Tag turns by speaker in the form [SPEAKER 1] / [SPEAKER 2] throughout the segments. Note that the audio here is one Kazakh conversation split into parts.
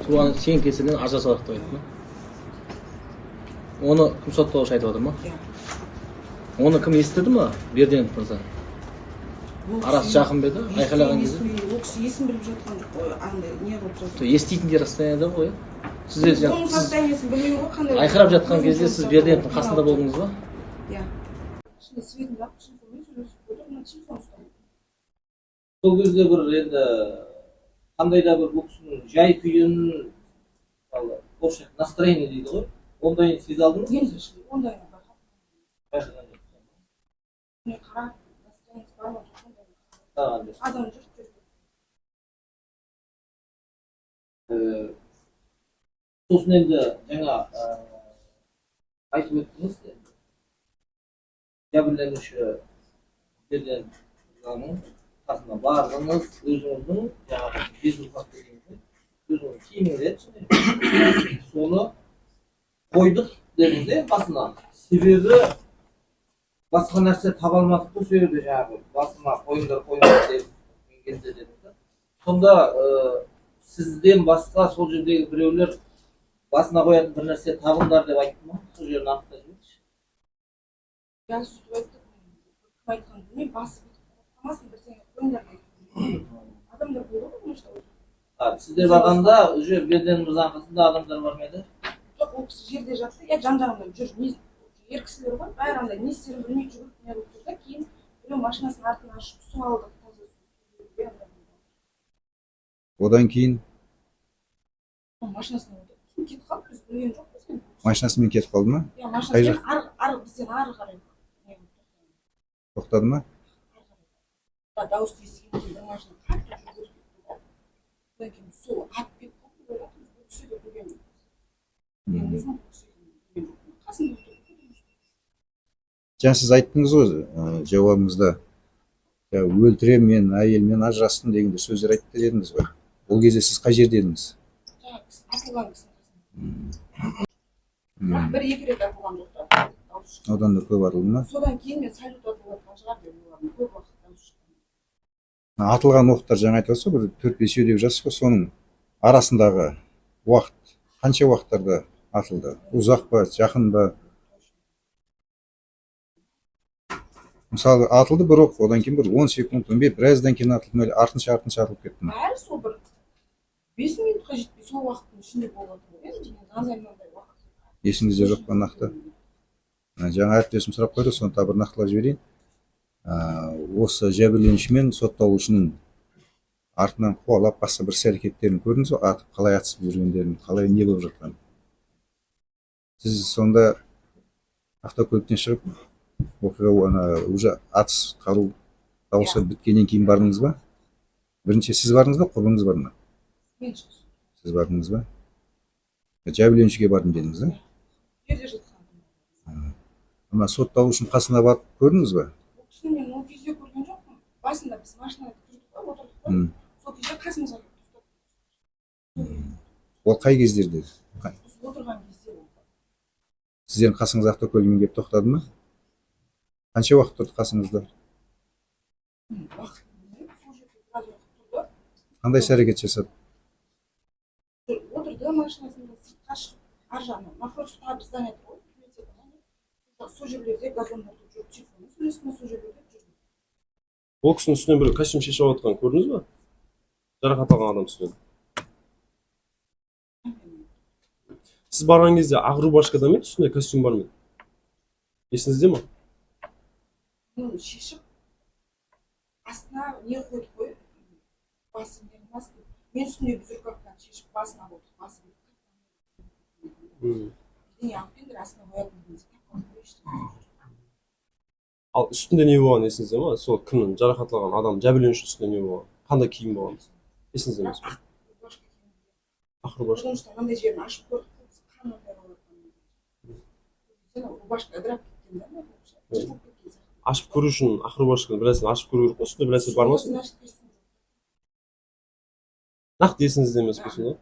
[SPEAKER 1] туған сен кесірінен ажырасып деп айтты ма? Оны кім сотталушы айтып отыр ма? Оны кім естіді ма? Берденов мырза. Арасы жақын ба еді? Айқайлаған кезде?
[SPEAKER 2] Ол кісі есін біліп жатқан жоқ қой, андай не болып жатыр.
[SPEAKER 1] Еститіндер расстояниеда ғой.
[SPEAKER 2] Оның состояниесін білмей ғой қандай.
[SPEAKER 1] Айқайлап жатқан кезде сіз Берденовтың қасында болдыңыз ба?
[SPEAKER 2] Иә. Ішінде светін жағып, телефонмен сөйлесіп қойды, мына телефон ұстайды.
[SPEAKER 1] Сол кезде бір енді қандай да бір бұл кісінің жай күйін, настроение дейді ғой. Ондайын сезе алдыңыз ба?
[SPEAKER 2] Енді ондайын
[SPEAKER 1] байқаған жоқ.
[SPEAKER 2] Не қарап, настроениесі бар ма жоқ ондай. Адам жүріп
[SPEAKER 1] сосын енді жаңа айтып өттіңіз, жәбірленуші Берденовның қасына бардыңыз, өзіңіздің жаңағы безуқат дегенде өзіңіздің киіміңізді соны қойдық дедіңіз де басына. Себебі басқа нәрсе таба алмадық бұл жерде жаңағы басыма қойыңдар деген кезде дедіңіз. Сонда сізден басқа сол жердегі біреулер басына қоятын бір нәрсе табыңдар деп айтты ма? Сол жерін анықтап жіберіңізші.
[SPEAKER 2] Я сөйтіп айттым, кім айтқанын білмеймін, басы бүйтіп қоймасын, бірдеңе қойыңдар деп. Адамдар болды ғой мына жерде.
[SPEAKER 1] Сіздер барғанда уже Берденов мырзаның қасында адамдар бар ма еді?
[SPEAKER 2] Жоқ, ол кісі жерде жатты, я жан-жағында жүр, ер кісілер бар, бәрі андай не істерін білмей жүгіріп не болып тұр да, кейін біреу машинасының артын ашып су алды.
[SPEAKER 3] Одан кейін
[SPEAKER 2] машинасына кетіп қалды, біз білген жоқпыз.
[SPEAKER 3] Машинасымен кетіп қалды ма?
[SPEAKER 2] Иә, машинасымен бізден ары қарай
[SPEAKER 3] тоқтады ма?
[SPEAKER 2] Дауысты естігенде бір машина қатты жүргізіп кетті. Одан кейін сол атып кетіп қалды, ойладым, бұл кісі де білген жоқпыз. Мен өзім бұл кісі білген жоқпын. Қасында тұрып.
[SPEAKER 3] Жаңа сіз айттыңыз ғой жауабыңызда, өлтіремін мен, әйелмен ажырастым дегенде сөздер айтты дедіңіз ғой. Ол кезде сіз қай жерде едіңіз?
[SPEAKER 2] Атылған кісінің қасында. Бір-екі рет атылған жоқ та.
[SPEAKER 3] Одан да көп атылды ма?
[SPEAKER 2] Содан кейін мен салют атылған шығар деп ойладым. Көп уақыттан шыққан.
[SPEAKER 3] Атылған оқтар жаңа айтып отырсыз ғой, бір 4-5 деп жазсыз ғой, соның арасындағы уақыт қанша уақыттарда атылды? Ұзақ па, жақын ба? Мысалы, атылды бір оқ, одан кейін бір 10 секунд, біраздан кейін атылды ма, артынша атылып кетті ма?
[SPEAKER 2] Бәрі сол бір 5 минутқа жетпей сол уақыттың ішінде болған ғой. Мынандай уақыт.
[SPEAKER 3] Есіңізде жоқ па нақты? Жаңа әріптесім сұрақ қойды, соны тағы бір нақтылап жіберейін. Осы жәбірленуші мен сотталушының артынан қуалап басқа бір іс-әрекеттерін көрдіңіз ба? Атып қалай атысып жүргендерін, қалай не болып жатқанын? Сіз сонда автокөліктен шығып оқиға уже атыс қару дауысы біткеннен кейін бардыңыз ба? Бірінші сіз бардыңыз ба, құрбыңыз барды ма? Сіз бардыңыз ба? Жәбірленушіге бардым дедіңіз ба?
[SPEAKER 2] Жерде жатқан.
[SPEAKER 3] Ана сотталушының қасына барып көрдіңіз ба?
[SPEAKER 2] Ол кісіні мен ол кезде көрген жоқпын. Басында біз машинада жүрдік қой, отырдық қой. Сол кезде қасымызға келіп тоқтады.
[SPEAKER 3] Ол қай кездерде?
[SPEAKER 2] Отырған кезде ол.
[SPEAKER 3] Сіздердің қасыңыз автокөлігімен келіп тоқтады ма? Қанша уақыт тұрды қасыңызда?
[SPEAKER 2] Уақыт білмеймін, сол жерде біраз уақыт тұрды.
[SPEAKER 3] Қандай іс-әрекет жасады?
[SPEAKER 2] Отырды машинасында сыртқа шығып, ар жағына, напротивтағы бір здание тұр ғой, сол жерлерде газондарда жүріп, телефонмен сөйлесіп, сол жерлерде жүрді.
[SPEAKER 4] Ол кісінің үстінен бір костюм шешіп алатқан көрдіңіз ба? Жарақат алған адам үстінен. Сіз барған кезде ақ рубашкада ма еді, үстінде костюм бар ма еді? Есіңізде ма?
[SPEAKER 2] Оны шешіп, астына не қойдық қой, басын бермес. Мен үстіне безрукавканы шешіп, басына қойдық, басы бердік. Не алып астына қоятын кезде.
[SPEAKER 4] Ал үстінде не болған есіңізде ма? Сол кімнің жарақат алған адам жәбірленуші үстінде не болған? Қандай киім болған? Есіңізде емес пе? Ақ рубашка.
[SPEAKER 2] Потому что мынандай жерін ашып көрдік, қан өте қалған. Рубашка ыдырап кеткен да,
[SPEAKER 4] ашып көру үшін ақ рубашканы бір нәрсені ашып көру керек қой, үстінде бір нәрсе бар ма? Нақты есіңізде емес пе сонда?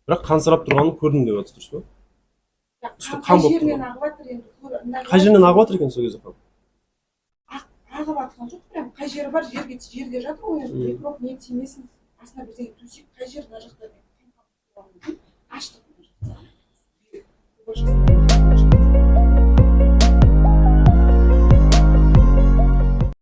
[SPEAKER 4] Бірақ қансырап тұрғанын көрдім деп жатырсыз, дұрыс па?
[SPEAKER 2] Қай жерінен ағып жатыр енді?
[SPEAKER 4] Қай жерінен ағып жатыр екен сол кезде қан?
[SPEAKER 2] Ағып жатқан жоқ, прям қай жері бар, жерде жатыр ғой енді, микроб не тимесін. басына бірдеңе төсек қай жері мына жақта деп